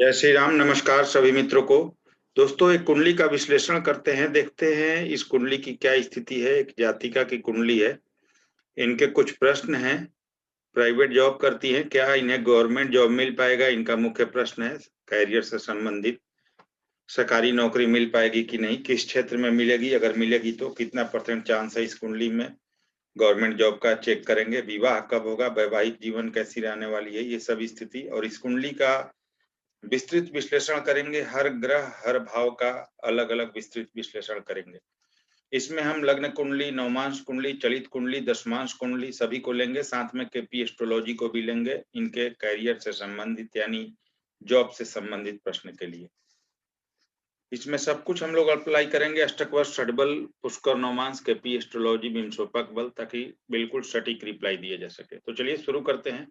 जय श्री राम। नमस्कार सभी मित्रों को। दोस्तों, एक कुंडली का विश्लेषण करते हैं, देखते हैं इस कुंडली की क्या स्थिति है। एक जातिका की कुंडली है, इनके कुछ प्रश्न हैं। प्राइवेट जॉब करती हैं, क्या इन्हें गवर्नमेंट जॉब मिल पाएगा, इनका मुख्य प्रश्न है। कैरियर से संबंधित सरकारी नौकरी मिल पाएगी कि नहीं, किस क्षेत्र में मिलेगी, अगर मिलेगी तो कितना % चांस है इस कुंडली में गवर्नमेंट जॉब का, चेक करेंगे। विवाह कब होगा, वैवाहिक जीवन कैसी रहने वाली है, ये सब स्थिति और इस कुंडली का विस्तृत विश्लेषण करेंगे। हर ग्रह हर भाव का अलग अलग विस्तृत विश्लेषण करेंगे। इसमें हम लग्न कुंडली, नवमांश कुंडली, चलित कुंडली, दशमांश कुंडली सभी को लेंगे, साथ में केपी एस्ट्रोलॉजी को भी लेंगे, इनके कैरियर से संबंधित यानी जॉब से संबंधित प्रश्न के लिए। इसमें सब कुछ हम लोग अप्लाई करेंगे। अष्टक वर्ष, षडबल, पुष्कर, नवमांश, केपी एस्ट्रोलॉजी, विंशोपक बल, ताकि बिल्कुल सटीक रिप्लाई दिया जा सके। तो चलिए शुरू करते हैं।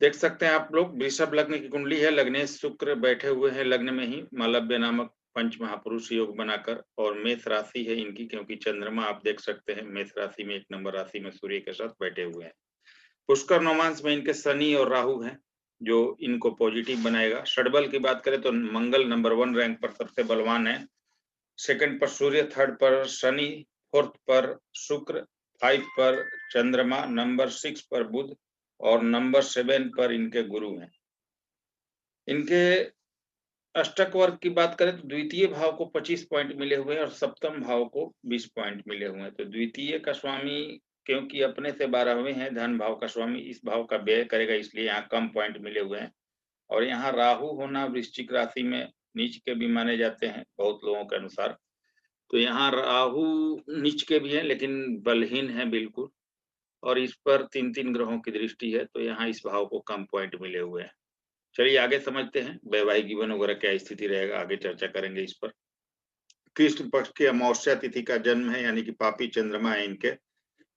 देख सकते हैं आप लोग, वृषभ लग्न की कुंडली है। लग्नेश शुक्र बैठे हुए हैं लग्न में ही, मालव्य नामक पंच महापुरुष योग बनाकर, और मेष राशि है इनकी, क्योंकि चंद्रमा आप देख सकते हैं मेष राशि में, 1 नंबर राशि में सूर्य के साथ बैठे हुए हैं। पुष्कर नवमांश में इनके शनि और राहु हैं, जो इनको पॉजिटिव बनाएगा। षडबल की बात करें तो मंगल नंबर 1 रैंक पर सबसे बलवान है, सेकंड पर सूर्य, थर्ड पर शनि, फोर्थ पर शुक्र, 5 पर चंद्रमा, नंबर 6 पर बुध और नंबर 7 पर इनके गुरु हैं। इनके अष्टक वर्ग की बात करें तो द्वितीय भाव को 25 पॉइंट मिले हुए हैं और सप्तम भाव को 20 पॉइंट मिले हुए हैं। तो द्वितीय का स्वामी क्योंकि अपने से 12वें हैं, धन भाव का स्वामी इस भाव का व्यय करेगा, इसलिए यहाँ कम पॉइंट मिले हुए हैं। और यहाँ राहु होना वृश्चिक राशि में नीच के भी माने जाते हैं बहुत लोगों के अनुसार। तो यहाँ राहु नीच के भी हैं लेकिन बलहीन है बिल्कुल, और इस पर 3-3 ग्रहों की दृष्टि है, तो यहाँ इस भाव को कम पॉइंट मिले हुए हैं। चलिए आगे समझते हैं वैवाहिक जीवन वगैरह क्या स्थिति रहेगा, आगे चर्चा करेंगे इस पर। कृष्ण पक्ष की अमावस्या तिथि का जन्म है, यानी कि पापी चंद्रमा है इनके,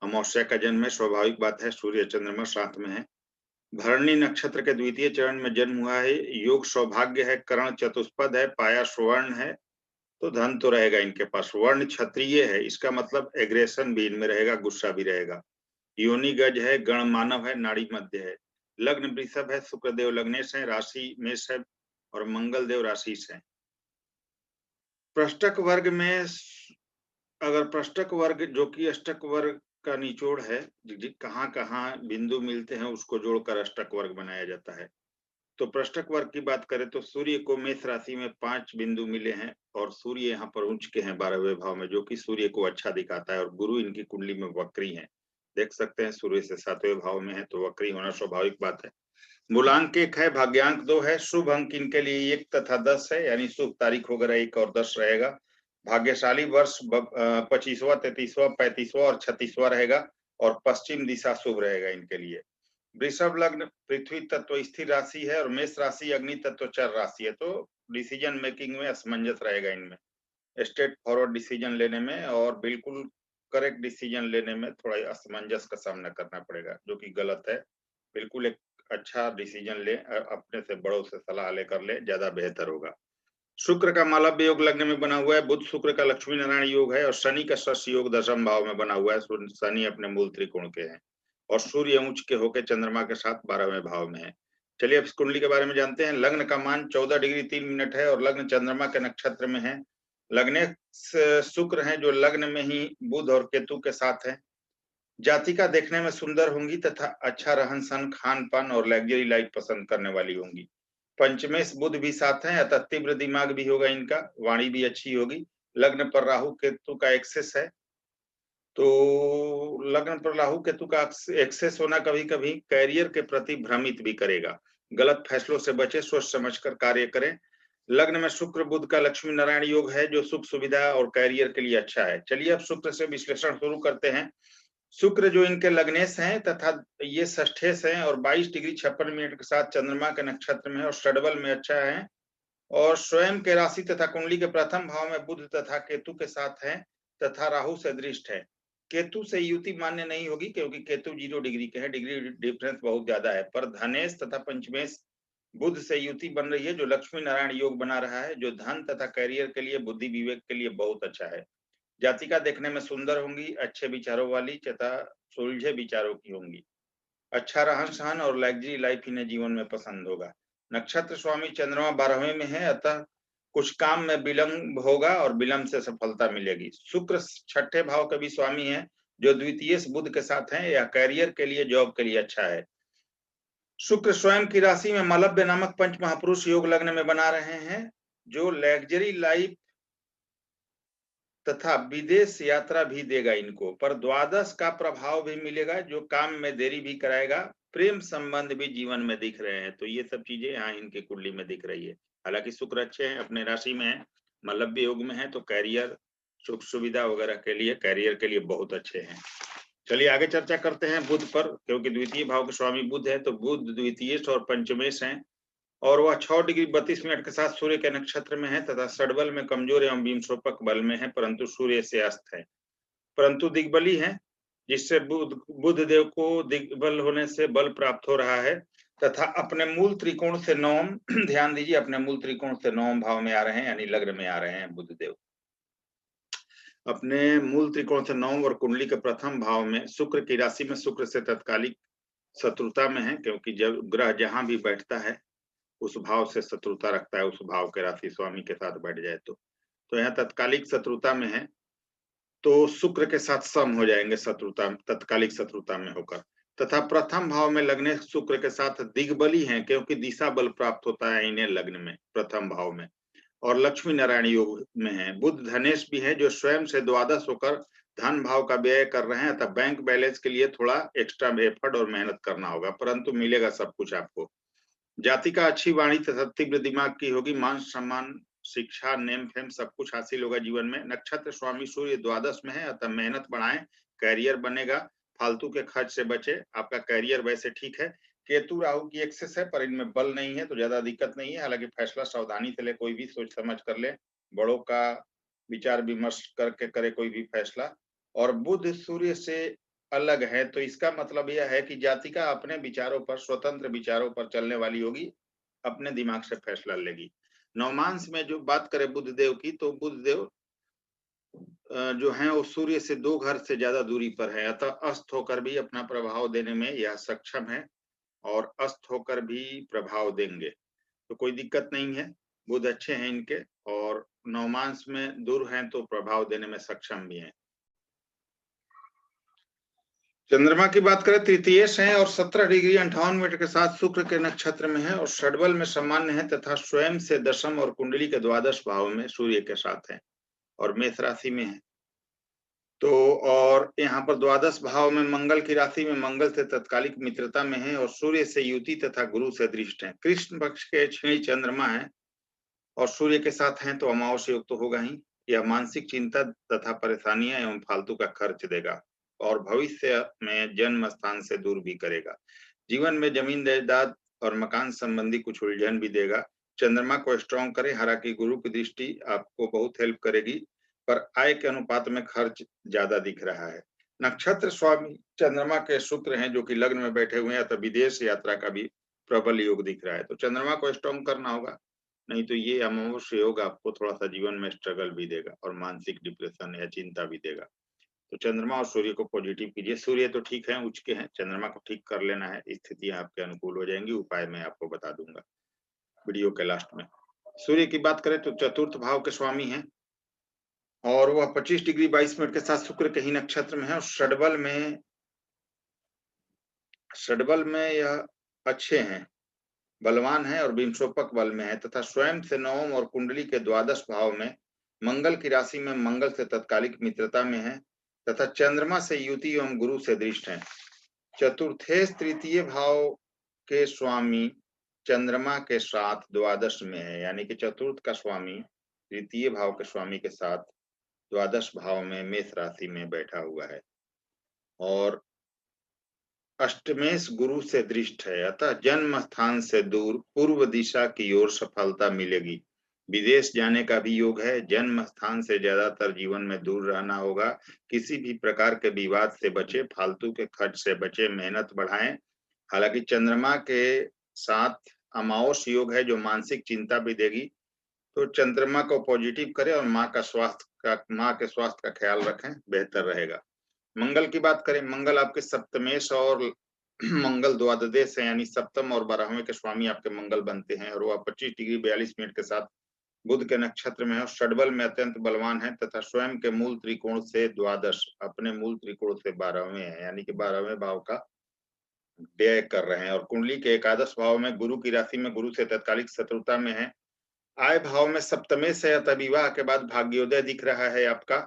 अमावस्या का जन्म है, स्वाभाविक बात है, सूर्य चंद्रमा साथ में है। भरणी नक्षत्र के द्वितीय चरण में जन्म हुआ है। योग सौभाग्य है, करण चतुष्पद है, पाया स्वर्ण है, तो धन तो रहेगा इनके पास। वर्ण क्षत्रिय है, इसका मतलब एग्रेशन भी इनमें रहेगा, गुस्सा भी रहेगा। योनि गज है, गण मानव है, नाड़ी मध्य है। लग्न वृषभ है, शुक्रदेव लग्नेश है, राशि मेष है और मंगल देव राशि से है। पृष्ठक वर्ग में अगर पृष्ठक वर्ग जो कि अष्टक वर्ग का निचोड़ है, कहाँ कहाँ बिंदु मिलते हैं उसको जोड़कर अष्टक वर्ग बनाया जाता है। तो पृष्ठक वर्ग की बात करें तो सूर्य को मेष राशि में 5 बिंदु मिले हैं और सूर्य यहाँ पर उच्च के हैं 12वें भाव में, जो कि सूर्य को अच्छा दिखाता है, और गुरु इनकी कुंडली में वक्री है। देख सकते हैं सूर्य से 7वें भाव में है, तो वक्री होना स्वाभाविक बात है। मूलांक 1 है, भाग्यांक 2 है, शुभ अंक इनके लिए 1 तथा 10 है, यानी शुभ तारीख वगैरह 1 और 10 रहेगा। भाग्यशाली वर्ष 25वां, 33वां, 35वां और 36वां रहेगा, और पश्चिम दिशा शुभ रहेगा इनके लिए। वृषभ लग्न पृथ्वी तत्व स्थिर राशि है और मेष राशि अग्नि तत्व चर राशि है, तो डिसीजन मेकिंग में असमंजस रहेगा इनमें, स्ट्रेट फॉरवर्ड डिसीजन लेने में और बिल्कुल करेक्ट डिसीजन लेने में थोड़ा असमंजस का सामना करना पड़ेगा, जो कि गलत है। बिल्कुल एक अच्छा डिसीजन ले, अपने से बड़ों से सलाह लेकर ले, ज्यादा बेहतर होगा। शुक्र का मालव्य योग लग्न में बना हुआ है, बुध शुक्र का लक्ष्मी नारायण योग है और शनि का शस्य योग 10वें भाव में बना हुआ है। शनि अपने मूल त्रिकोण के हैं और सूर्य उच्च के होकर चंद्रमा के साथ 12वें भाव में है। चलिए अब इस कुंडली के बारे में जानते हैं। लग्न का मान 14 डिग्री 3 मिनट है और लग्न चंद्रमा के नक्षत्र में है। लग्ने शुक्र हैं जो लग्न में ही बुध और केतु के साथ है। जातिका देखने में सुंदर होंगी तथा अच्छा रहन सहन, खान पान और लग्जरी लाइफ पसंद करने वाली होंगी। पंचमेश बुध भी साथ हैं, अतः तीव्र दिमाग भी होगा इनका, वाणी भी अच्छी होगी। लग्न पर राहु केतु का एक्सेस है, तो लग्न पर राहु केतु का एक्सेस होना कभी कभी कैरियर के प्रति भ्रमित भी करेगा। गलत फैसलों से बचे, सोच समझकर कार्य करें। लग्न में शुक्र बुध का लक्ष्मी नारायण योग है, जो सुख सुविधा और कैरियर के लिए अच्छा है। चलिए अब शुक्र से विश्लेषण शुरू करते हैं। शुक्र जो इनके लग्नेश हैं तथा ये षष्ठेश हैं और 22 डिग्री 56 मिनट के साथ चंद्रमा के नक्षत्र में है और षडबल में अच्छा है, और स्वयं के राशि तथा कुंडली के प्रथम भाव में बुध तथा केतु के साथ है तथा राहु से दृष्ट है। केतु से युति मान्य नहीं होगी क्योंकि केतु 0 डिग्री के है, डिग्री डिफरेंस बहुत ज्यादा है, पर धनेश तथा पंचमेश बुध से युति बन रही है, जो लक्ष्मी नारायण योग बना रहा है, जो धन तथा कैरियर के लिए, बुद्धि विवेक के लिए बहुत अच्छा है। जातिका देखने में सुंदर होंगी, अच्छे विचारों वाली तथा सुलझे विचारों की होंगी। अच्छा रहन सहन और लग्जरी लाइफ इन्हें जीवन में पसंद होगा। नक्षत्र स्वामी चंद्रमा 12वें में है, अतः कुछ काम में विलंब होगा और विलंब से सफलता मिलेगी। शुक्र 6ठे भाव के भी स्वामी है, जो द्वितीय बुध के साथ है। यह कैरियर के लिए, जॉब के लिए अच्छा है। शुक्र स्वयं की राशि में मलव्य नामक पंच महापुरुष योग लग्न में बना रहे हैं, जो लग्जरी लाइफ तथा विदेश यात्रा भी देगा इनको। पर द्वादश का प्रभाव भी मिलेगा, जो काम में देरी भी कराएगा। प्रेम संबंध भी जीवन में दिख रहे हैं, तो ये सब चीजें यहाँ इनके कुंडली में दिख रही है। हालांकि शुक्र अच्छे हैं, अपने राशि में है, मलव्य योग में है, तो कैरियर, सुख सुविधा वगैरह के लिए, कैरियर के लिए बहुत अच्छे हैं। चलिए आगे चर्चा करते हैं बुध पर, क्योंकि द्वितीय भाव के स्वामी बुध है, तो बुध द्वितीयेश और पंचमेश हैं, और वह 6 डिग्री 32 मिनट के साथ सूर्य के नक्षत्र में है तथा षडबल में कमजोर एवं विमशोपक बल में है, परंतु सूर्य से अस्त है, परंतु दिग्बली है, जिससे बुध देव को दिग्बल होने से बल प्राप्त हो रहा है तथा अपने मूल त्रिकोण से नवम ध्यान दीजिए, अपने मूल त्रिकोण से नवम भाव में आ रहे हैं, यानी लग्न में आ रहे हैं बुध देव। अपने मूल त्रिकोण से नवम और कुंडली के प्रथम भाव में शुक्र की राशि में शुक्र से तत्कालिक शत्रुता में है, क्योंकि जब ग्रह जहां भी बैठता है उस भाव से शत्रुता रखता है, उस भाव के राशि स्वामी के साथ बैठ जाए तो यहाँ तत्कालिक शत्रुता में है, तो शुक्र के साथ सम हो जाएंगे शत्रुता, तत्कालिक शत्रुता में होकर। तथा प्रथम भाव में लगने शुक्र के साथ दिग्बली हैं, क्योंकि दिशा बल प्राप्त होता है इन्हें लग्न में, प्रथम भाव में, और लक्ष्मी नारायण योग में है। बुध धनेश भी है, जो स्वयं से द्वादश होकर धन भाव का व्यय कर रहे हैं, तब बैंक बैलेंस के लिए थोड़ा एक्स्ट्रा एफर्ट और मेहनत करना होगा, परंतु मिलेगा सब कुछ आपको। जाति का अच्छी वाणी तथा तीव्र दिमाग की होगी, मान सम्मान, शिक्षा, नेम फेम सब कुछ हासिल होगा जीवन में। नक्षत्र स्वामी सूर्य द्वादश में है, अतः मेहनत बढ़ाएं, कैरियर बनेगा, फालतू के खर्च से बचे। आपका कैरियर वैसे ठीक है, केतु राहु की एक्सेस है, पर इनमें बल नहीं है, तो ज्यादा दिक्कत नहीं है। हालांकि फैसला सावधानी से ले, कोई भी सोच समझ कर ले, बड़ों का विचार विमर्श करके करे कोई भी फैसला। और बुध सूर्य से अलग है, तो इसका मतलब यह है कि जातिका अपने विचारों पर, स्वतंत्र विचारों पर चलने वाली होगी, अपने दिमाग से फैसला लेगी। नवमांश में जो बात करें बुध देव की, तो बुध देव जो है वो सूर्य से 2 घर से ज्यादा दूरी पर है, अतः अस्त होकर भी अपना प्रभाव देने में यह सक्षम है, और अस्त होकर भी प्रभाव देंगे, तो कोई दिक्कत नहीं है। बुध अच्छे हैं इनके, और नवमांश में दूर हैं तो प्रभाव देने में सक्षम भी हैं। चंद्रमा की बात करें, तृतीयेश है और 17 डिग्री 58 मिनट के साथ शुक्र के नक्षत्र में है, और षडबल में सामान्य है तथा स्वयं से दशम और कुंडली के द्वादश भाव में सूर्य के साथ है, और मेष राशि में है। तो और यहाँ पर द्वादश भाव में मंगल की राशि में, मंगल से तत्कालिक मित्रता में है, और सूर्य से युति तथा गुरु से दृष्ट है। कृष्ण पक्ष के 6 चंद्रमा है और सूर्य के साथ हैं, तो अमावस्या योग तो होगा ही। यह मानसिक चिंता तथा परेशानियां एवं फालतू का खर्च देगा, और भविष्य में जन्म स्थान से दूर भी करेगा। जीवन में जमीन जायदाद और मकान संबंधी कुछ उलझन भी देगा। चंद्रमा को स्ट्रॉन्ग करें, हालांकि गुरु की दृष्टि आपको बहुत हेल्प करेगी, पर आय के अनुपात में खर्च ज्यादा दिख रहा है। नक्षत्र स्वामी चंद्रमा के शुक्र हैं, जो कि लग्न में बैठे हुए हैं, तो विदेश यात्रा का भी प्रबल योग दिख रहा है, तो चंद्रमा को स्ट्रॉन्ग करना होगा, नहीं तो ये अमावस्या योग आपको थोड़ा सा जीवन में स्ट्रगल भी देगा और मानसिक डिप्रेशन या चिंता भी देगा। तो चंद्रमा और सूर्य को पॉजिटिव कीजिए। सूर्य तो ठीक है, उच्च के हैं, चंद्रमा को ठीक कर लेना है, स्थितियां आपके अनुकूल हो जाएंगी। उपाय मैं आपको बता दूंगा वीडियो के लास्ट में। सूर्य की बात करें तो चतुर्थ भाव के स्वामी हैं, और वह 25 डिग्री 22 मिनट के साथ शुक्र के ही नक्षत्र में है, और षडबल में यह अच्छे हैं, बलवान है और विमशोपक बल में है, तथा स्वयं से नवम और कुंडली के द्वादश भाव में, मंगल की राशि में मंगल से तत्कालिक मित्रता में है, तथा चंद्रमा से युति एवं गुरु से दृष्ट है। चतुर्थेश तृतीय भाव के स्वामी चंद्रमा के साथ द्वादश में है, यानी कि चतुर्थ का स्वामी तृतीय भाव के स्वामी के साथ द्वादश भाव में मेष राशि में बैठा हुआ है, और अष्टमेश गुरु से दृष्ट है, अतः जन्म स्थान से दूर पूर्व दिशा की ओर सफलता मिलेगी। विदेश जाने का भी योग है। जन्म स्थान से ज्यादातर जीवन में दूर रहना होगा। किसी भी प्रकार के विवाद से बचे, फालतू के खर्च से बचे, मेहनत बढ़ाएं। हालांकि चंद्रमा के साथ अमावस योग है, जो मानसिक चिंता भी देगी, तो चंद्रमा को पॉजिटिव करें और माँ के स्वास्थ्य का ख्याल रखें, बेहतर रहेगा। मंगल की बात करें, मंगल आपके सप्तमेश और मंगल द्वादश है, यानी सप्तम और 12वें के स्वामी आपके मंगल बनते हैं, और वह 25 डिग्री 42 मिनट के साथ बुध के नक्षत्र में है और षडबल में अत्यंत बलवान है, तथा स्वयं के मूल त्रिकोण से द्वादश, अपने मूल त्रिकोण से 12वें है, यानी कि 12वें भाव का व्यय कर रहे हैं। और कुंडली के एकादश भाव में गुरु की राशि में गुरु से तत्कालिक शत्रुता में है। आय भाव में सप्तमे से, अतः विवाह के बाद भाग्योदय दिख रहा है आपका,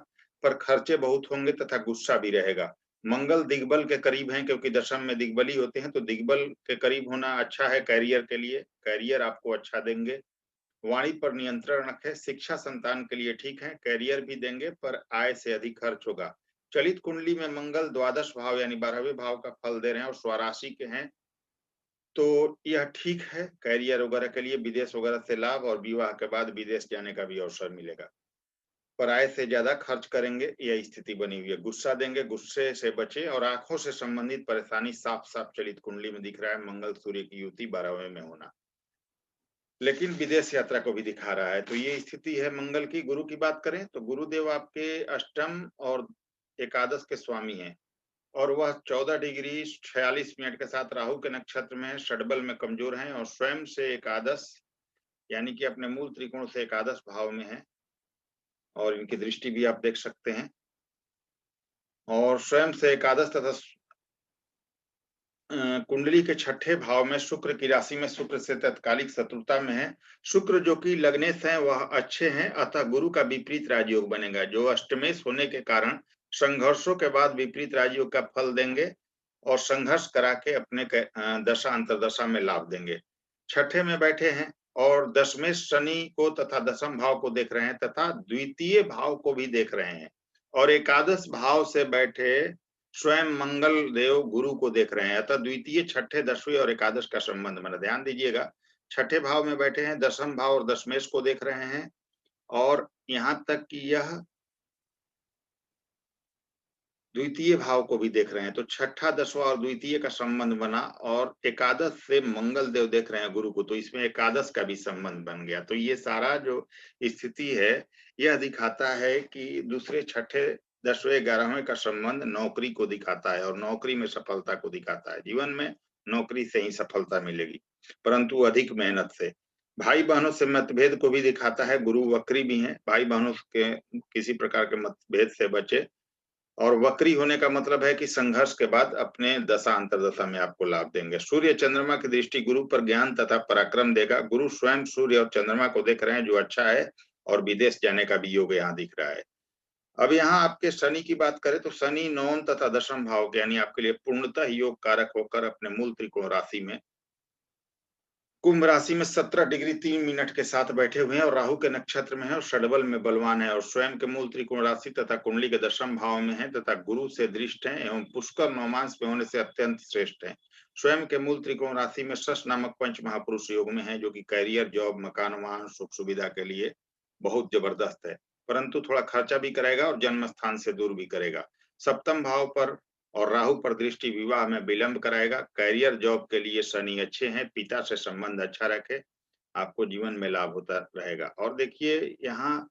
पर खर्चे बहुत होंगे तथा गुस्सा भी रहेगा। मंगल दिग्बल के करीब हैं, क्योंकि दशम में दिग्बली होते हैं, तो दिग्बल के करीब होना अच्छा है कैरियर के लिए, कैरियर आपको अच्छा देंगे। वाणी पर नियंत्रण रखें। शिक्षा संतान के लिए ठीक है, कैरियर भी देंगे, पर आय से अधिक खर्च होगा। चलित कुंडली में मंगल द्वादश भाव यानी 12वें भाव का फल दे रहे हैं और स्वराशि के हैं, तो यह ठीक है कैरियर वगैरह के लिए, विदेश वगैरह से लाभ, और विवाह के बाद विदेश जाने का भी अवसर मिलेगा। पर आय से ज्यादा खर्च करेंगे, यह स्थिति बनी हुई है। गुस्सा देंगे, गुस्से से बचे, और आंखों से संबंधित परेशानी साफ साफ चलित कुंडली में दिख रहा है। मंगल सूर्य की युति 12वें में होना, लेकिन विदेश यात्रा को भी दिखा रहा है, तो ये स्थिति है मंगल की। गुरु की बात करें तो गुरुदेव आपके अष्टम और एकादश के स्वामी हैं, और वह 14 डिग्री 46 मिनट के साथ राहु के नक्षत्र में है, षडबल में कमजोर हैं, और स्वयं से एकादश यानी कि अपने मूल त्रिकोण से एकादश भाव में है, और इनकी दृष्टि भी आप देख सकते हैं। और स्वयं से एकादश तथा कुंडली के छठे भाव में शुक्र की राशि में, शुक्र से तत्कालिक शत्रुता में है। शुक्र जो कि लग्नेश है वह अच्छे हैं, अतः गुरु का विपरीत राजयोग बनेगा, जो अष्टमेश होने के कारण संघर्षों के बाद विपरीत राजयोग का फल देंगे, और संघर्ष करा के अपने दशा अंतरदशा में लाभ देंगे। छठे में बैठे हैं और दशमेश शनि को तथा दशम भाव को देख रहे हैं, तथा द्वितीय भाव को भी देख रहे हैं, और एकादश भाव से बैठे स्वयं मंगल देव गुरु को देख रहे हैं, अतः द्वितीय, छठे, दसवीं और एकादश का संबंध बना। ध्यान दीजिएगा, छठे भाव में बैठे हैं, दशम भाव और दशमेश को देख रहे हैं, और यहाँ तक कि यह द्वितीय भाव को भी देख रहे हैं, तो छठा, दसवां और द्वितीय का संबंध बना, और एकादश से मंगल देव देख रहे हैं गुरु को, तो इसमें एकादश का भी संबंध बन गया। तो ये सारा जो स्थिति है यह दिखाता है कि दूसरे, छठे, दसवें, 11वें का संबंध नौकरी को दिखाता है, और नौकरी में सफलता को दिखाता है। जीवन में नौकरी से ही सफलता मिलेगी, परंतु अधिक मेहनत से। भाई बहनों से मतभेद को भी दिखाता है, गुरु वक्री भी हैं, भाई बहनों के किसी प्रकार के मतभेद से बचे, और वक्री होने का मतलब है कि संघर्ष के बाद अपने दशा अंतरदशा में आपको लाभ देंगे। सूर्य चंद्रमा की दृष्टि गुरु पर ज्ञान तथा पराक्रम देगा। गुरु स्वयं सूर्य और चंद्रमा को देख रहे हैं, जो अच्छा है, और विदेश जाने का भी योग यहाँ दिख रहा है। अब यहाँ आपके शनि की बात करें तो शनि नवम तथा दशम भाव के, यानी आपके लिए पूर्णतः योग कारक होकर अपने मूल त्रिकोण राशि में, कुंभ राशि में 17 डिग्री 3 मिनट के साथ बैठे हुए हैं, और राहु के नक्षत्र में है, और षडबल में बलवान है, और स्वयं के मूल त्रिकोण राशि तथा कुंडली के दशम भाव में है, तथा गुरु से दृष्ट है, एवं पुष्कर नवमांश में होने से अत्यंत श्रेष्ठ है। स्वयं के मूल त्रिकोण राशि में शश नामक पंच महापुरुष योग में है, जो कि कैरियर, जॉब, मकान, वाहन, सुख सुविधा के लिए बहुत जबरदस्त है, परंतु थोड़ा खर्चा भी करेगा और जन्म स्थान से दूर भी करेगा। सप्तम भाव पर और राहु पर दृष्टि विवाह में विलंब कराएगा। कैरियर, जॉब के लिए शनि अच्छे हैं, पिता से संबंध अच्छा रखे, आपको जीवन में लाभ होता रहेगा। और देखिए यहाँ,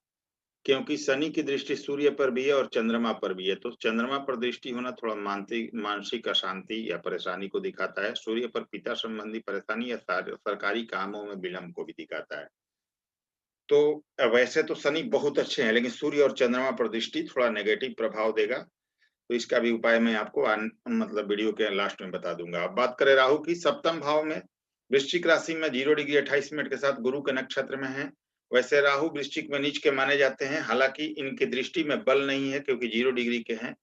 क्योंकि शनि की दृष्टि सूर्य पर भी है और चंद्रमा पर भी है, तो चंद्रमा पर दृष्टि होना थोड़ा मानसिक अशांति या परेशानी को दिखाता है। सूर्य पर पिता संबंधी परेशानी या सरकारी कामों में विलंब को भी दिखाता है। तो वैसे तो शनि बहुत अच्छे हैं, लेकिन सूर्य और चंद्रमा पर दृष्टि थोड़ा नेगेटिव प्रभाव देगा, तो इसका भी उपाय मैं आपको मतलब वीडियो के लास्ट में बता दूंगा। अब बात करें राहु की, सप्तम भाव में वृश्चिक राशि में 0 डिग्री 28 मिनट के साथ गुरु के नक्षत्र में है। वैसे राहु वृश्चिक में नीच के माने जाते हैं, हालांकि इनकी दृष्टि में बल नहीं है क्योंकि 0 डिग्री के हैं,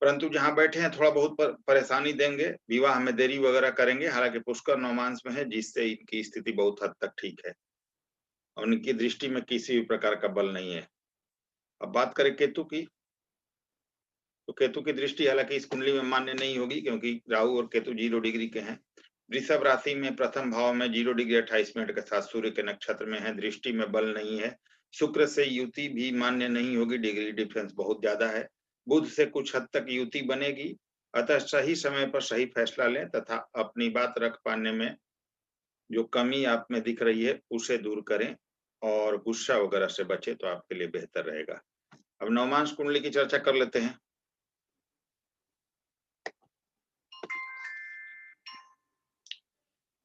परंतु जहां बैठे हैं थोड़ा बहुत परेशानी देंगे, विवाह में देरी वगैरह करेंगे, हालांकि पुष्कर नवमांश में है, जिससे इनकी स्थिति बहुत हद तक ठीक है, और इनकी दृष्टि में किसी भी प्रकार का बल नहीं है। अब बात करें केतु की, तो केतु की दृष्टि हालांकि इस कुंडली में मान्य नहीं होगी, क्योंकि राहु और केतु 0 डिग्री के हैं। वृषभ राशि में प्रथम भाव में 0 डिग्री 28 मिनट के साथ सूर्य के नक्षत्र में है, दृष्टि में बल नहीं है। शुक्र से युति भी मान्य नहीं होगी, डिग्री डिफरेंस बहुत ज्यादा है। बुध से कुछ हद तक युति बनेगी, अतः सही समय पर सही फैसला लें, तथा अपनी बात रख पाने में जो कमी आप में दिख रही है उसे दूर करें, और गुस्सा वगैरह से बचे तो आपके लिए बेहतर रहेगा। अब नवमांश कुंडली की चर्चा कर लेते हैं।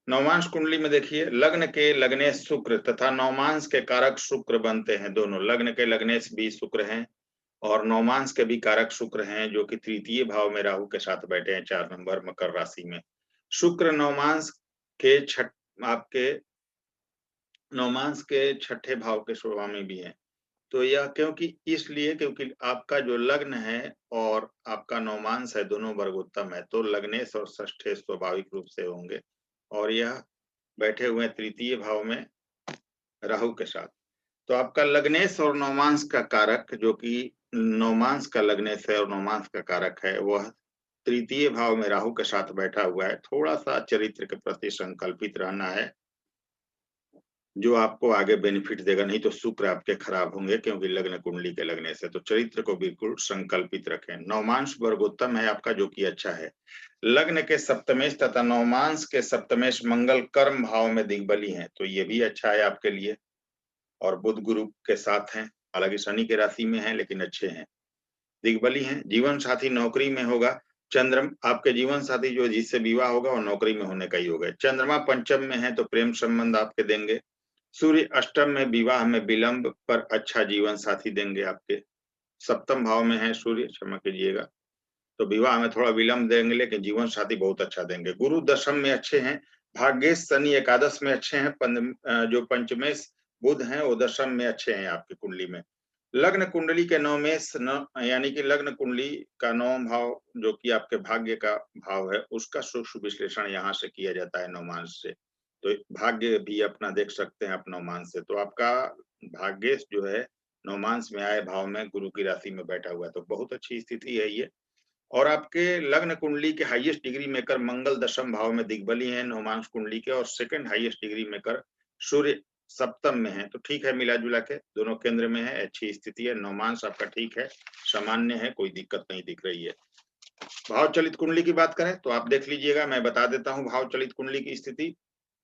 नवमांश कुंडली में देखिए, लग्न के लग्नेश शुक्र तथा नवमांश के कारक शुक्र बनते हैं। दोनों लग्न के लग्नेश भी शुक्र हैं और नवमांश के भी कारक शुक्र हैं, जो कि तृतीय भाव में राहु के साथ बैठे हैं 4 नंबर मकर राशि में। शुक्र नवमांश के आपके नवमांश के छठे भाव के स्वामी भी हैं। तो यह इसलिए क्योंकि आपका जो लग्न है और आपका नवमांश है, दोनों वर्गोत्तम है, तो लग्नेश और षष्ठे स्वाभाविक रूप से होंगे और यह बैठे हुए तृतीय भाव में राहु के साथ। तो आपका लग्नेश और नवमांश का कारक, जो कि नवमांश का लग्नेश है और नवमांश का कारक है, वह तृतीय भाव में राहु के साथ बैठा हुआ है। थोड़ा सा चरित्र के प्रति संकल्पित रहना है, जो आपको आगे बेनिफिट देगा, नहीं तो शुक्र आपके खराब होंगे, क्योंकि लग्न कुंडली के लगने से। तो चरित्र को बिल्कुल संकल्पित रखें। नवमांश वर्गोत्तम है आपका, जो कि अच्छा है। लग्न के सप्तमेश तथा नवमांश के सप्तमेश मंगल कर्म भाव में दिग्बली हैं, तो ये भी अच्छा है आपके लिए। और बुध गुरु के साथ हैं, हालांकि शनि के राशि में है लेकिन अच्छे हैं, दिग्बली हैं। जीवन साथी नौकरी में होगा। आपके जीवन साथी जो जिससे विवाह होगा वो नौकरी में होने का ही होगा। चंद्रमा पंचम में है तो प्रेम संबंध आपके देंगे। सूर्य अष्टम में विवाह में विलंब पर अच्छा जीवन साथी देंगे आपके। सप्तम भाव में है सूर्य, क्षमा कीजिएगा, तो विवाह में थोड़ा विलंब देंगे लेकिन जीवन साथी बहुत अच्छा देंगे। गुरु दशम में अच्छे हैं। भाग्येश शनि एकादश में अच्छे हैं। जो पंचमेश बुध हैं वो दशम में अच्छे हैं आपकी कुंडली में। लग्न कुंडली के नवमेश यानी कि लग्न कुंडली का नवम भाव, जो कि आपके भाग्य का भाव है, उसका सूक्ष्म विश्लेषण यहाँ से किया जाता है नवमांश से। तो भाग्य भी अपना देख सकते हैं आप नवमांश से। तो आपका भाग्येश जो है नवमांश में आए भाव में गुरु की राशि में बैठा हुआ है, तो बहुत अच्छी स्थिति है ये। और आपके लग्न कुंडली के हाईएस्ट डिग्री मेकर मंगल दशम भाव में दिग्बली है नवमांश कुंडली के, और सेकंड हाईएस्ट डिग्री मेकर सूर्य सप्तम में है। तो ठीक है, मिला जुला के दोनों केंद्र में है, अच्छी स्थिति है। नवमांश आपका ठीक है, सामान्य है, कोई दिक्कत नहीं दिख रही है। भाव चलित कुंडली की बात करें तो आप देख लीजिएगा, मैं बता देता हूँ भाव चलित कुंडली की स्थिति।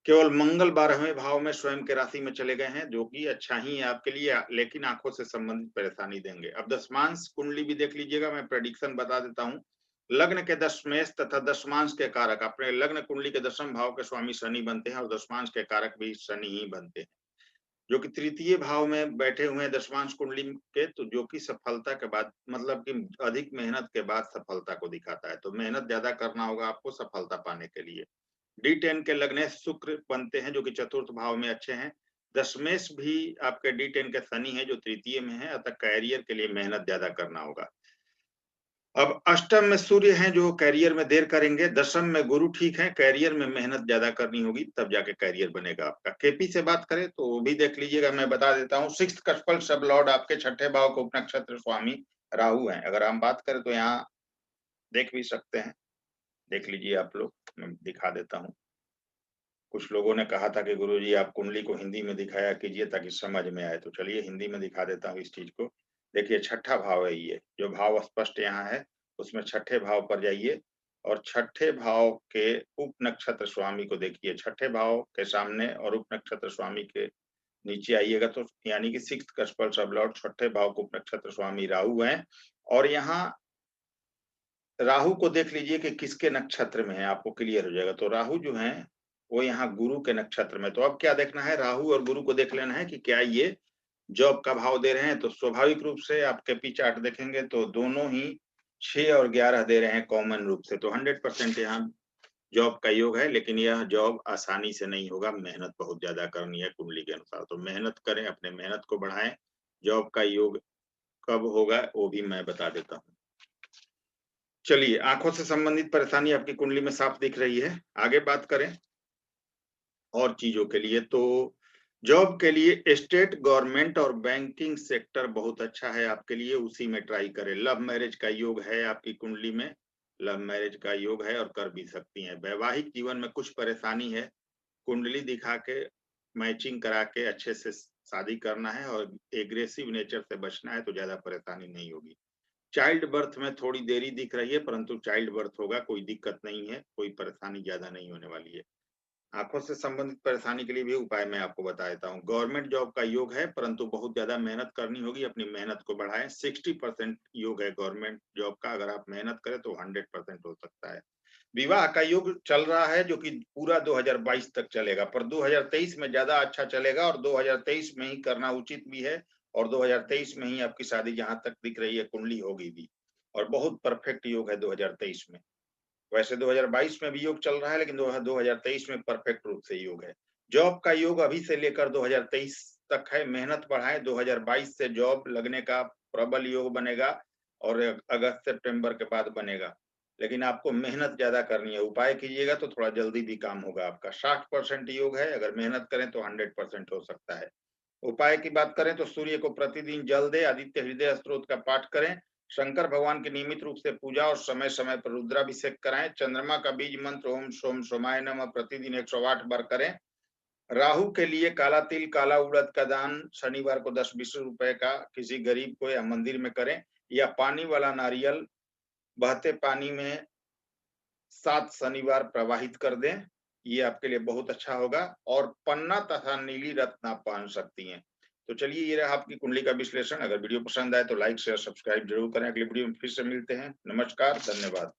केवल मंगल 12वें भाव में स्वयं के राशि में चले गए हैं, जो कि अच्छा ही है आपके लिए, लेकिन आंखों से संबंधित परेशानी देंगे। अब दशमांश कुंडली भी देख लीजिएगा, मैं प्रेडिक्शन बता देता हूँ। लग्न के दशमेश तथा दशमांश के कारक अपने लग्न कुंडली के दशम भाव के स्वामी शनि बनते हैं और दशमांश के कारक भी शनि ही बनते हैं, जो कि तृतीय भाव में बैठे हुए हैं दशमांश कुंडली के। तो जो कि सफलता के बाद, मतलब कि अधिक मेहनत के बाद सफलता को दिखाता है। तो मेहनत ज्यादा करना होगा आपको सफलता पाने के लिए। D10 के लग्नेश शुक्र बनते हैं, जो कि चतुर्थ भाव में अच्छे हैं। दशमेश भी आपके D10 के शनि है, जो तृतीय में है, अतः कैरियर के लिए मेहनत ज्यादा करना होगा। अब अष्टम में सूर्य हैं, जो कैरियर में देर करेंगे। दशम में गुरु ठीक है, कैरियर में मेहनत ज्यादा करनी होगी, तब जाके कैरियर बनेगा आपका। केपी से बात करें तो वो भी देख लीजिएगा, मैं बता देता हूँ। सिक्स्थ कक्षपल सब लॉर्ड आपके छठे भाव के उपनक्षत्र स्वामी राहु हैं। अगर हम बात करें तो यहाँ देख भी सकते हैं, देख लीजिए आप लोग, मैं दिखा देता हूँ। कुछ लोगों ने कहा था कि गुरुजी आप कुंडली को हिंदी में दिखाया कीजिए ताकि समझ में आए, तो चलिए हिंदी में दिखा देता हूँ इस चीज को। देखिए छठा भाव है, ये जो भाव स्पष्ट यहाँ है उसमें छठे भाव पर जाइए और छठे भाव के उप नक्षत्र स्वामी को देखिए। छठे भाव के सामने और उप नक्षत्र स्वामी के नीचे आइएगा तो यानी कि सिक्स्थ कक्षपल सब लॉर्ड छठे भाव को उप नक्षत्र स्वामी राहु हैं। और यहाँ राहु को देख लीजिए कि किसके नक्षत्र में है, आपको क्लियर हो जाएगा। तो राहु जो है वो यहाँ गुरु के नक्षत्र में। तो अब क्या देखना है, राहु और गुरु को देख लेना है कि क्या ये जॉब का भाव दे रहे हैं। तो स्वाभाविक रूप से आप केपी चार्ट देखेंगे तो दोनों ही 6 और 11 दे रहे हैं कॉमन रूप से। तो 100% यहाँ जॉब का योग है, लेकिन यह जॉब आसानी से नहीं होगा, मेहनत बहुत ज्यादा करनी है कुंडली के अनुसार। तो मेहनत करें, अपने मेहनत को बढ़ाएं। जॉब का योग कब होगा वो भी मैं बता देता हूँ। चलिए, आंखों से संबंधित परेशानी आपकी कुंडली में साफ दिख रही है। आगे बात करें और चीजों के लिए, तो जॉब के लिए स्टेट गवर्नमेंट और बैंकिंग सेक्टर बहुत अच्छा है आपके लिए, उसी में ट्राई करें। लव मैरिज का योग है आपकी कुंडली में, लव मैरिज का योग है और कर भी सकती हैं। वैवाहिक जीवन में कुछ परेशानी है, कुंडली दिखा के मैचिंग करा के अच्छे से शादी करना है और एग्रेसिव नेचर से बचना है, तो ज्यादा परेशानी नहीं होगी। चाइल्ड बर्थ में थोड़ी देरी दिख रही है, परंतु चाइल्ड बर्थ होगा, कोई दिक्कत नहीं है, कोई परेशानी ज्यादा नहीं होने वाली है। आंखों से संबंधित परेशानी के लिए भी उपाय मैं आपको बता देता हूँ। गवर्नमेंट जॉब का योग है, परंतु बहुत ज्यादा मेहनत करनी होगी, अपनी मेहनत को बढ़ाएं। 60% योग है गवर्नमेंट जॉब का, अगर आप मेहनत करें तो 100% हो सकता है। विवाह का योग चल रहा है जो कि पूरा 2022 तक चलेगा, पर 2023 में ज्यादा अच्छा चलेगा और 2023 में ही करना उचित भी है और 2023 में ही आपकी शादी जहां तक दिख रही है कुंडली होगी भी, और बहुत परफेक्ट योग है 2023 में। वैसे 2022 में भी योग चल रहा है, लेकिन 2023 में परफेक्ट रूप से योग है। जॉब का योग अभी से लेकर 2023 तक है, मेहनत बढ़ाएं, 2022 से जॉब लगने का प्रबल योग बनेगा और अगस्त सितंबर के बाद बनेगा, लेकिन आपको मेहनत ज्यादा करनी है। उपाय कीजिएगा तो थोड़ा जल्दी भी काम होगा आपका। 60% योग है, अगर मेहनत करें तो 100% हो सकता है। उपाय की बात करें तो सूर्य को प्रतिदिन जल दे, आदित्य हृदय स्तोत्र का पाठ करें, शंकर भगवान की नियमित रूप से पूजा और समय समय पर रुद्राभिषेक कराएं, चंद्रमा का बीज मंत्र ओम सोम सोमाय नमः प्रतिदिन 108 बार करें। राहु के लिए काला तिल काला उड़द का दान शनिवार को 10-20 रुपए का किसी गरीब को या मंदिर में करें, या पानी वाला नारियल बहते पानी में 7 शनिवार प्रवाहित कर दें, ये आपके लिए बहुत अच्छा होगा। और पन्ना तथा नीली रत्न आप पहन सकती हैं। तो चलिए, ये रहा आपकी कुंडली का विश्लेषण। अगर वीडियो पसंद आए तो लाइक शेयर सब्सक्राइब जरूर करें। अगले वीडियो में फिर से मिलते हैं। नमस्कार, धन्यवाद।